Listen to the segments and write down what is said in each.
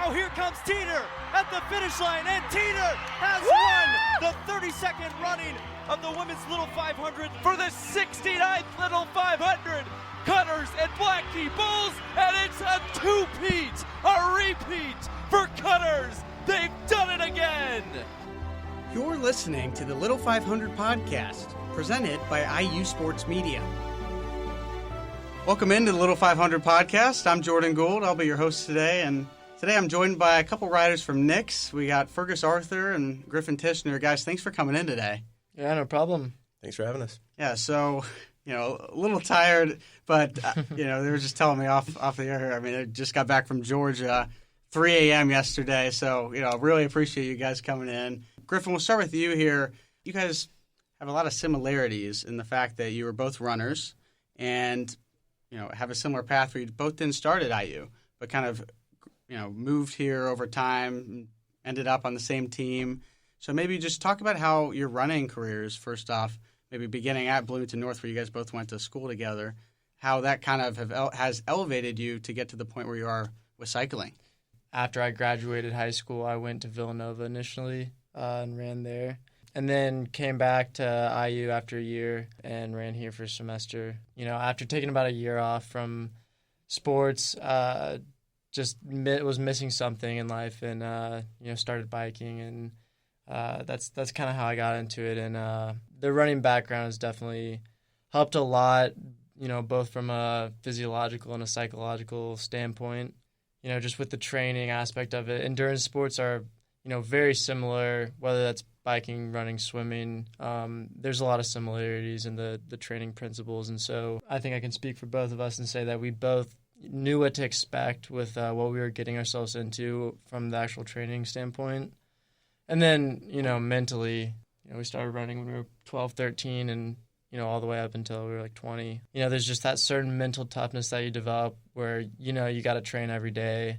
Now here comes Teeter at the finish line, and Teeter has won the 32nd running of the Women's Little 500 for the 69th Little 500. Cutters and Blackey Bulls, and it's a two-peat, a repeat for Cutters. They've done it again. You're listening to the Little 500 podcast, presented by IU Sports Media. Welcome into the Little 500 podcast. I'm Jordan Gould. I'll be your host today, and today I'm joined by a couple riders from Nix. We got Fergus Arthur and Griffin Tishner. Guys, thanks for coming in today. Yeah, no problem. Thanks for having us. Yeah, so, a little tired, but, they were just telling me off the air. I mean, I just got back from Georgia, 3 a.m. yesterday, so, really appreciate you guys coming in. Griffin, we'll start with you here. You guys have a lot of similarities in the fact that you were both runners and, have a similar path where you both didn't start at IU, but kind of, moved here over time, ended up on the same team. So maybe just talk about how your running careers, first off, maybe beginning at Bloomington North where you guys both went to school together, how that kind of has elevated you to get to the point where you are with cycling. After I graduated high school, I went to Villanova initially and ran there. And then came back to IU after a year and ran here for a semester. After taking about a year off from sports, just was missing something in life and, started biking. And that's kind of how I got into it. And the running background has definitely helped a lot, both from a physiological and a psychological standpoint. Just with the training aspect of it. Endurance sports are, very similar, whether that's biking, running, swimming. There's a lot of similarities in the training principles. And so I think I can speak for both of us and say that we both knew what to expect with what we were getting ourselves into from the actual training standpoint. And then, mentally, we started running when we were 12, 13, and, all the way up until we were like 20. There's just that certain mental toughness that you develop where, you got to train every day,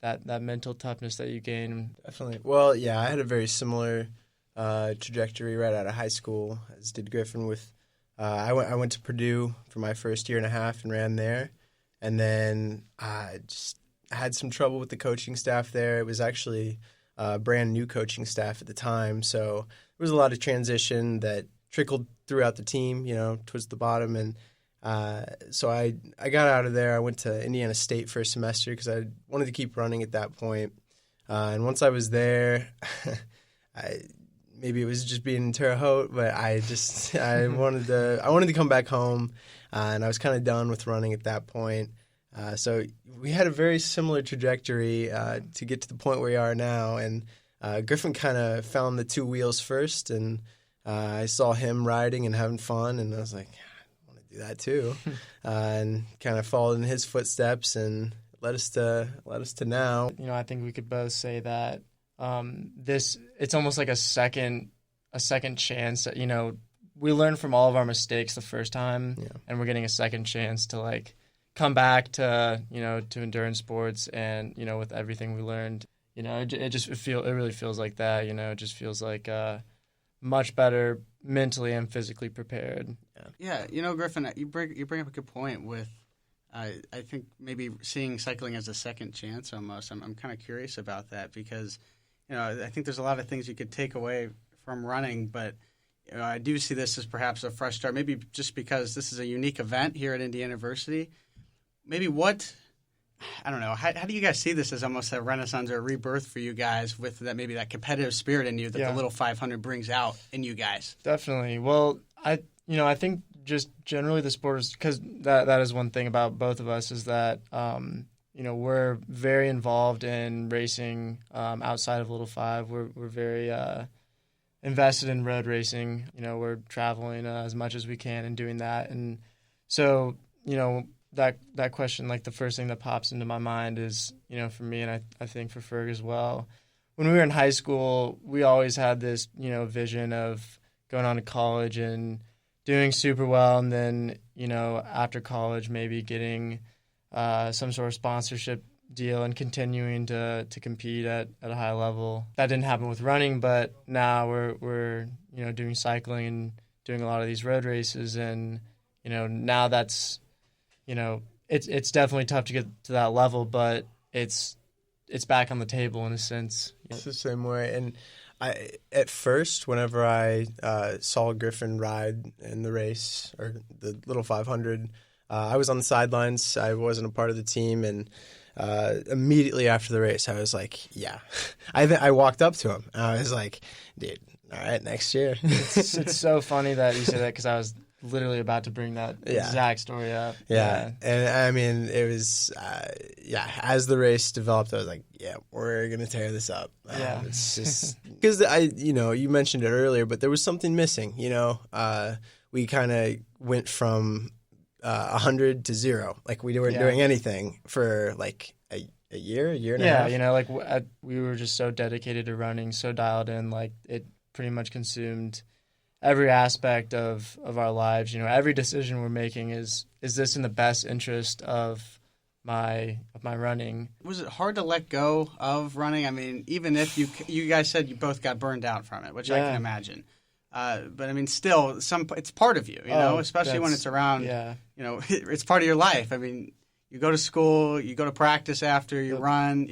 that mental toughness that you gain. Definitely. Well, yeah, I had a very similar trajectory right out of high school, as did Griffin. With I went to Purdue for my first year and a half and ran there. And then I just had some trouble with the coaching staff there. It was actually a brand new coaching staff at the time, so there was a lot of transition that trickled throughout the team, towards the bottom. And so I got out of there. I went to Indiana State for a semester because I wanted to keep running at that point. And once I was there, maybe it was just being Terre Haute, but I wanted to come back home, and I was kind of done with running at that point. So we had a very similar trajectory to get to the point where we are now. And Griffin kind of found the two wheels first, and I saw him riding and having fun, and I was like, I want to do that too, and kind of followed in his footsteps and led us to now. I think we could both say that it's almost like a second chance that, we learned from all of our mistakes the first time, and we're getting a second chance to come back to to endurance sports, and with everything we learned, it really feels like that. It just feels like much better mentally and physically prepared. Yeah, Griffin, you bring up a good point with I think maybe seeing cycling as a second chance almost. I'm kind of curious about that because I think there's a lot of things you could take away from running, but I do see this as perhaps a fresh start. Maybe just because this is a unique event here at Indiana University. Maybe I don't know. How do you guys see this as almost a renaissance or a rebirth for you guys with that competitive spirit in you that the Little 500 brings out in you guys? Definitely. Well, I think just generally the sport is, because that is one thing about both of us is that we're very involved in racing outside of Little 5. We're very invested in road racing. We're traveling as much as we can and doing that, and so that question, the first thing that pops into my mind is, for me, and I think for Ferg as well, when we were in high school, we always had this, vision of going on to college and doing super well, and then, after college, maybe getting some sort of sponsorship deal and continuing to compete at a high level. That didn't happen with running, but now we're doing cycling and doing a lot of these road races, and now that's it's definitely tough to get to that level, but it's it's back on the table in a sense. It's the same way. And at first, whenever I saw Griffin ride in the race, or the Little 500, I was on the sidelines. I wasn't a part of the team, and immediately after the race, I was like, yeah. I walked up to him, and I was like, dude, all right, next year. It's so funny that you say that, because I was literally about to bring that exact story up. Yeah. And I mean, it was, as the race developed, I was like, yeah, we're going to tear this up. Yeah. It's just, because you mentioned it earlier, but there was something missing, we kind of went from 100 to 0. Like, we weren't doing anything for like a year and a half. Yeah, we were just so dedicated to running, so dialed in, like it pretty much consumed every aspect of our lives. Every decision we're making is this in the best interest of my running? Was it hard to let go of running? I mean, even if you guys said you both got burned out from it, which I can imagine. But I mean, still, it's part of you, especially when it's around. Yeah. It's part of your life. I mean, you go to school, you go to practice after, you run.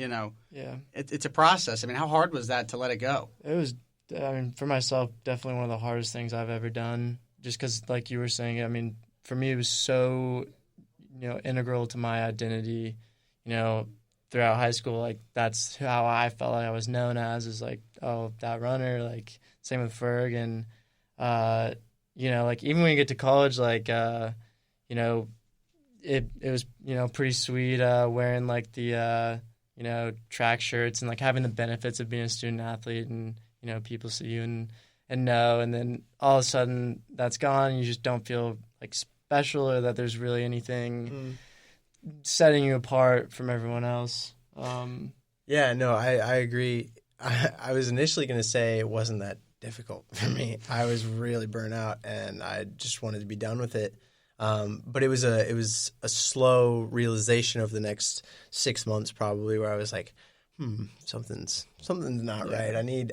Yeah. It's a process. I mean, how hard was that to let it go? It was. I mean, for myself, definitely one of the hardest things I've ever done. Just because, like you were saying, I mean, for me, it was so, integral to my identity. Throughout high school, like that's how I felt like I was known as, is like, oh, that runner. Like, same with Ferg, and like even when you get to college, like it was pretty sweet wearing like the track shirts and like having the benefits of being a student athlete, and people see you and know, and then all of a sudden that's gone, and you just don't feel like special, or that there's really anything setting you apart from everyone else. Yeah, no, I agree. I was initially going to say it wasn't that difficult for me. I was really burnt out, and I just wanted to be done with it. But it was a slow realization over the next 6 months, probably, where I was like, something's not right. I need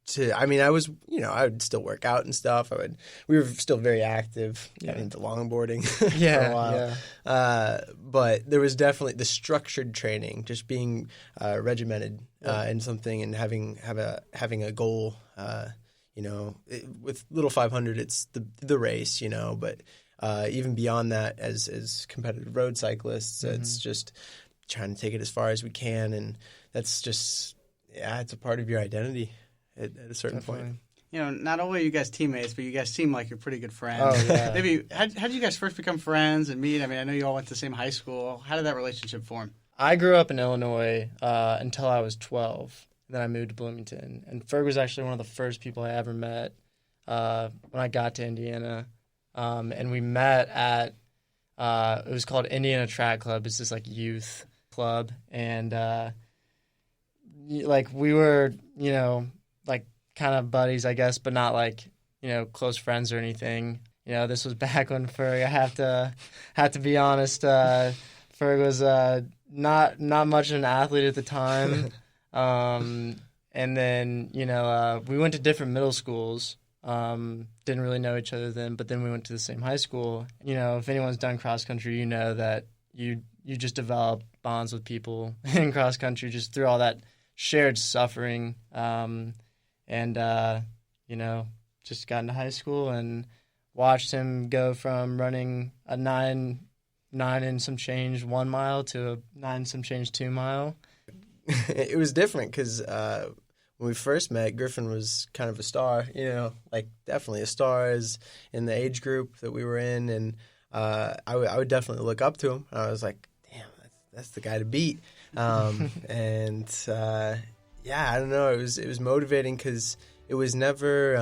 to. I mean, I would still work out and stuff. We were still very active. Got into longboarding for a while. Yeah. But there was definitely the structured training, just being regimented in something, and having a goal. With Little 500, it's the race, but even beyond that, as competitive road cyclists, it's just trying to take it as far as we can, and that's just it's a part of your identity at a certain point. Not only are you guys teammates, but you guys seem like you're pretty good friends. Oh, yeah. Maybe how did you guys first become friends and meet? I mean, I know you all went to the same high school. How did that relationship form? I grew up in Illinois until I was 12. Then I moved to Bloomington, and Ferg was actually one of the first people I ever met when I got to Indiana. And we met at it was called Indiana Track Club. It's this like youth club, and like we were like kind of buddies, I guess, but not like close friends or anything. This was back when Ferg, I have to be honest, Ferg was not much of an athlete at the time. And then, we went to different middle schools, didn't really know each other then, but then we went to the same high school. If anyone's done cross country, that you just develop bonds with people in cross country just through all that shared suffering. Just got into high school and watched him go from running a 9 and some change 1 mile to a 9 and some change 2 mile. It was different because when we first met, Griffin was kind of a star, like definitely a star as in the age group that we were in, and I would definitely look up to him. I was like, damn, that's the guy to beat. I don't know. It was motivating because it was never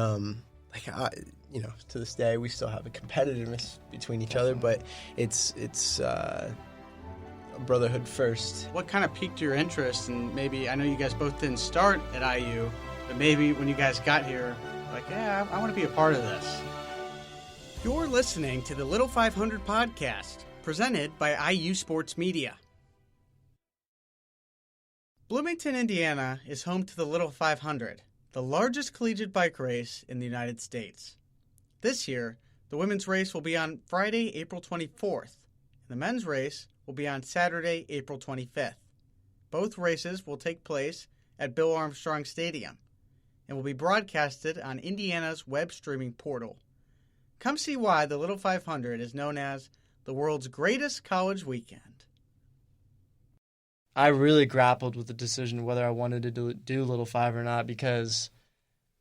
to this day we still have a competitiveness between each other, but it's brotherhood first. What kind of piqued your interest? And maybe, I know you guys both didn't start at IU, but maybe when you guys got here, like, yeah, I want to be a part of this. You're listening to the Little 500 podcast, presented by IU Sports Media. Bloomington, Indiana is home to the Little 500, the largest collegiate bike race in the United States. This year, the women's race will be on Friday, April 24th, and the men's race will be on Saturday, April 25th. Both races will take place at Bill Armstrong Stadium and will be broadcasted on Indiana's web streaming portal. Come see why the Little 500 is known as the world's greatest college weekend. I really grappled with the decision whether I wanted to do Little Five or not, because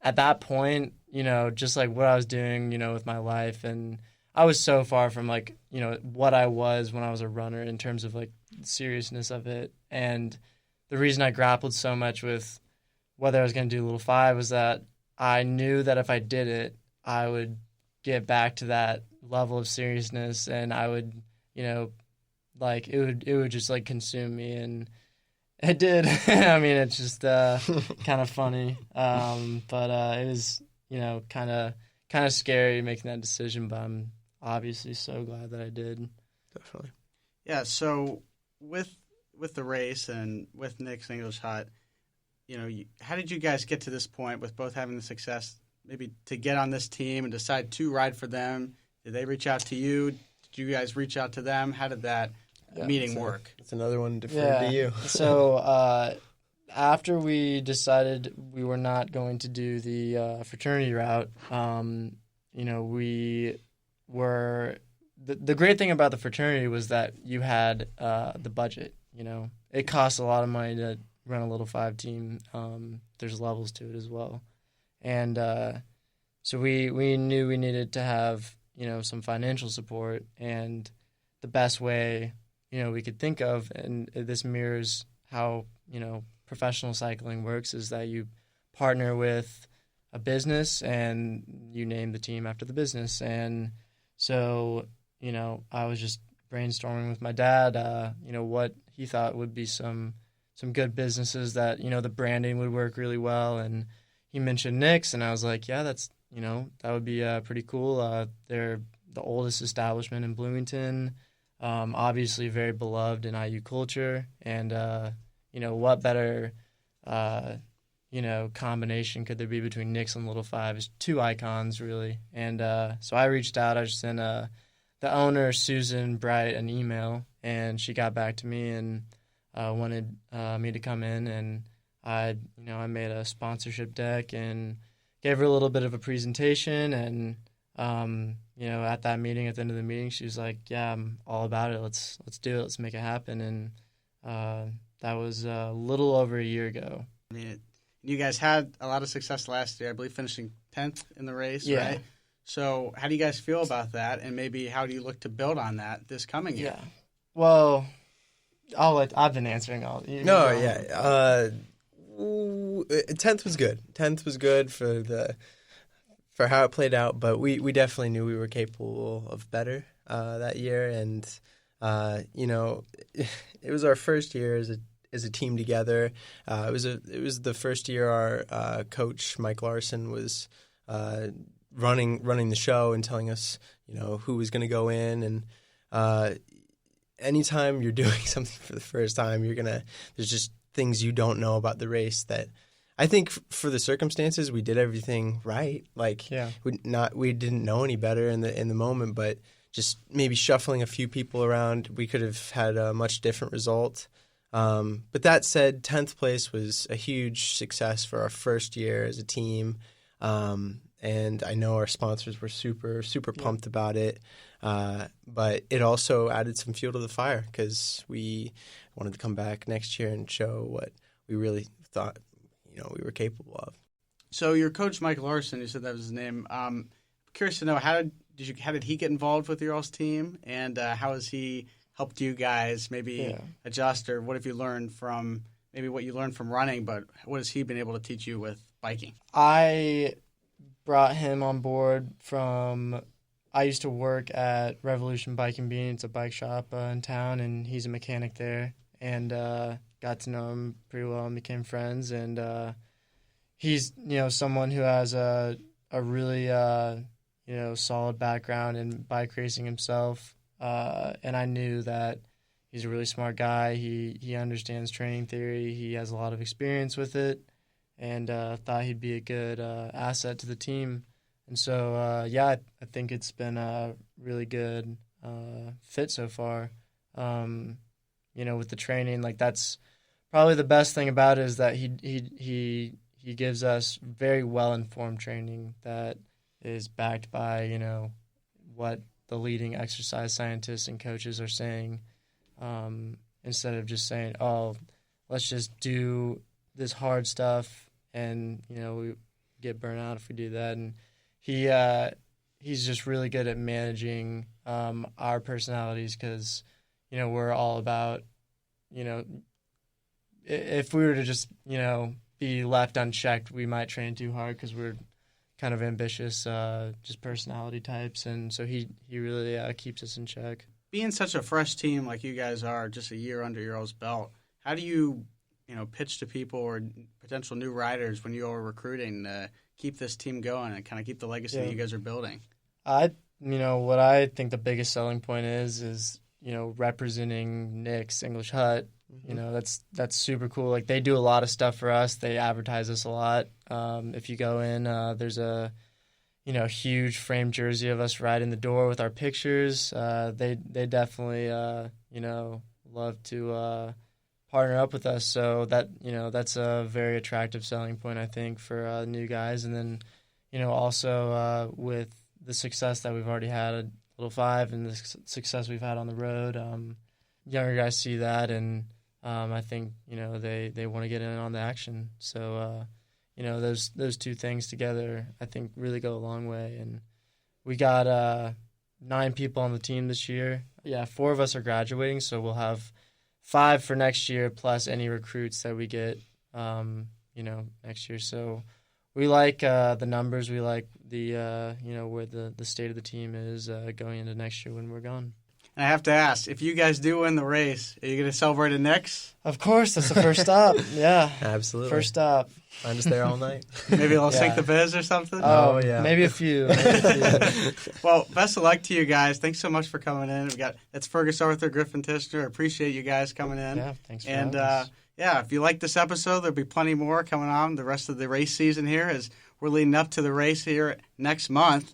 at that point, just like what I was doing, with my life, and I was so far from what I was when I was a runner in terms of the seriousness of it. And the reason I grappled so much with whether I was going to do Little Five was that I knew that if I did it, I would get back to that level of seriousness, and I would, it would just consume me, and it did. I mean, it's just kind of funny, but it was kind of scary making that decision. But I'm obviously so glad that I did. Definitely. Yeah. So with the race and with Nick's English Hut, how did you guys get to this point with both having the success, maybe to get on this team and decide to ride for them? Did they reach out to you? Did you guys reach out to them? How did that meeting work? It's another one deferred to you. So after we decided we were not going to do the fraternity route, we were the great thing about the fraternity was that you had the budget. It costs a lot of money to run a Little Five team. There's levels to it as well, and so we knew we needed to have some financial support, and the best way we could think of, and this mirrors how professional cycling works, is that you partner with a business and you name the team after the business. And so I was just brainstorming with my dad what he thought would be some good businesses that the branding would work really well, and he mentioned Nick's, and I was like, yeah, that's that would be pretty cool. They're the oldest establishment in Bloomington, obviously very beloved in IU culture, and what better combination could there be between Nick's and Little Five? It's two icons, really. And so I reached out. I just sent the owner, Susan Bright, an email, and she got back to me and wanted me to come in, and I made a sponsorship deck and gave her a little bit of a presentation, and at that meeting, at the end of the meeting, she was like, yeah, I'm all about it. Let's do it. Let's make it happen. And that was a little over a year ago. I mean, you guys had a lot of success last year, I believe finishing 10th in the race, yeah. Right? So how do you guys feel about that, and maybe how do you look to build on that this coming year? Yeah. Well, I've been answering all. No, yeah. 10th was good. 10th was good for how it played out, but we definitely knew we were capable of better that year, and it was our first year as a team together. It was the first year our coach Mike Larson was running the show and telling us who was going to go in, and anytime you're doing something for the first time, there's just things you don't know about the race that I think for the circumstances we did everything right. We didn't know any better in the moment, but just maybe shuffling a few people around, we could have had a much different result. But that said, 10th place was a huge success for our first year as a team. And I know our sponsors were super, super pumped about it. But it also added some fuel to the fire because we wanted to come back next year and show what we really thought we were capable of. So your coach, Mike Larson, you said that was his name. I'm curious to know, how did he get involved with your all's team, and how has he helped you guys maybe adjust, or what have you learned from maybe what you learned from running, but what has he been able to teach you with biking? I brought him on board I used to work at Revolution Bike and Bean. It's a bike shop in town, and he's a mechanic there, and got to know him pretty well and became friends. And he's someone who has a really solid background in bike racing himself, and I knew that he's a really smart guy. He understands training theory. He has a lot of experience with it, and thought he'd be a good asset to the team. And so, I think it's been a really good fit so far. With the training, that's probably the best thing about it is that he gives us very well-informed training that is backed by, you know, what the leading exercise scientists and coaches are saying, instead of just saying, oh, let's just do this hard stuff and, you know, we get burnt out if we do that. And he's just really good at managing our personalities because, you know, we're all about, you know, if we were to just, you know, be left unchecked, we might train too hard because we're kind of ambitious, just personality types. And so he really keeps us in check. Being such a fresh team like you guys are, just a year under your all's belt, how do you pitch to people or potential new riders when you are recruiting to keep this team going and kind of keep the legacy that you guys are building? What I think the biggest selling point is, you know, representing Nick's English Hut. Mm-hmm. You know, that's super cool. Like, they do a lot of stuff for us. They advertise us a lot. If you go in, there's a, you know, huge framed jersey of us right in the door with our pictures. They definitely, you know, love to partner up with us. So that, you know, that's a very attractive selling point, I think, for new guys. And then, you know, also with the success that we've already had at Little Five and the success we've had on the road, younger guys see that, and I think, you know, they want to get in on the action. So, you know, those two things together, I think, really go a long way. And we got 9 people on the team this year. Yeah, 4 of us are graduating, so we'll have 5 for next year plus any recruits that we get, you know, next year. So we like the numbers. We like the, you know, where the state of the team is going into next year when we're gone. And I have to ask, if you guys do win the race, are you going to celebrate at Nick's? Of course, that's the first stop. Yeah, Absolutely. first stop. Find us there all night. Maybe they'll sink the biz or something? Oh, yeah. Maybe a few. Well, best of luck to you guys. Thanks so much for coming in. That's Fergus Arthur, Griffin Tishner. Appreciate you guys coming in. Yeah, thanks for And having us. yeah, if you like this episode, there'll be plenty more coming on the rest of the race season here as we're leading up to the race here next month.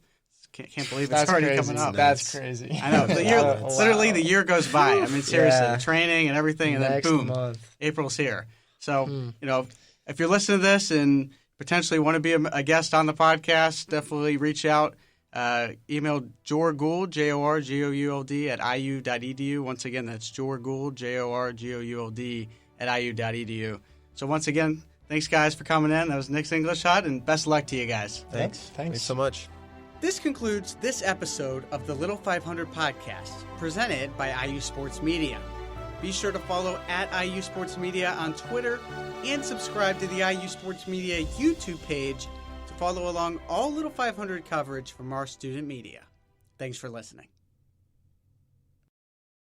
Can't believe it's That's already crazy. coming up. That's crazy. I know. The year, Wow. literally, the year goes by. I mean, seriously, Yeah. the training and everything, and Next then boom, month. April's here. So, you know, if you're listening to this and potentially want to be a guest on the podcast, definitely reach out. Email Jorgould, JORGOULD, at iu.edu. Once again, that's Jorgould, JORGOULD, at iu.edu. So, once again, thanks, guys, for coming in. That was Nick's English Hut, and best of luck to you guys. Thanks. Thanks so much. This concludes this episode of the Little 500 podcast, presented by IU Sports Media. Be sure to follow at IU Sports Media on Twitter and subscribe to the IU Sports Media YouTube page to follow along all Little 500 coverage from our student media. Thanks for listening.